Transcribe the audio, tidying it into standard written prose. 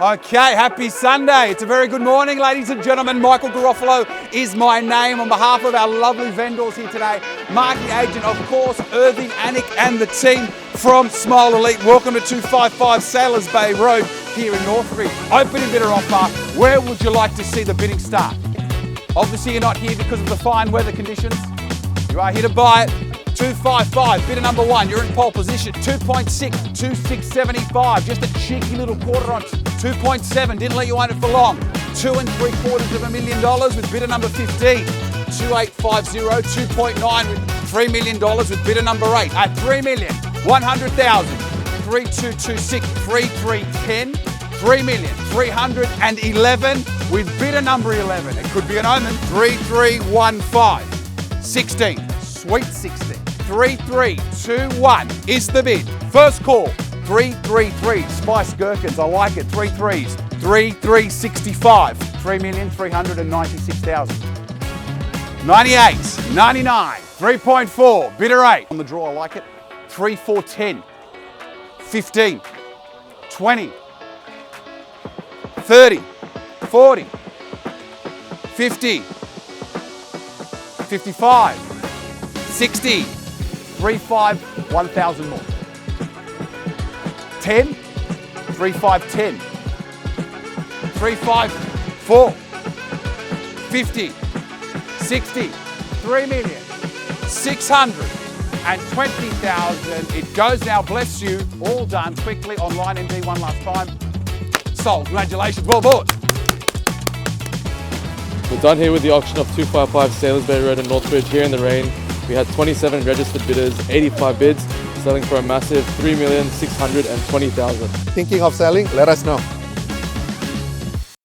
Okay, happy Sunday. It's a very good morning, ladies and gentlemen. Michael Garofalo is my name on behalf of our lovely vendors here today. Marketing agent, of course, Irving, Anik and the team from Smile Elite. Welcome to 255 Sailors Bay Road here in Northbridge. Opening bidder offer. Where would you like to see the bidding start? Obviously, you're not here because of the fine weather conditions. You are here to buy it. 255, bidder number one, you're in pole position. 2.6, 2675, just a cheeky little quarter on 2.7, didn't let you own it for long. $2.75 million with bidder number 15. 2850, 2.9 with $3 million with bidder number 8. At $3,100,000, 3226, 3310, 3,311 with bidder number 11. It could be an omen. 3315, 16, sweet 16. 3321 is the bid. First call, 333. Spice gherkins, I like it. 3 3s. 3365. 3,396,000. 98, 99, 3.4. Bidder 8. On the draw, I like it. 3410. 15. 20. 30. 40. 50. 55. 60. 35, 1,000 more. 10, 35, 10. 354, 50, 60, 3,620,000. It goes now, bless you. All done quickly online, MD one last time. Sold, congratulations, well bought. We're done here with the auction of 255 Sailors Bay Road in Northbridge here in the rain. We had 27 registered bidders, 85 bids, selling for a massive $3,620,000. Thinking of selling? Let us know.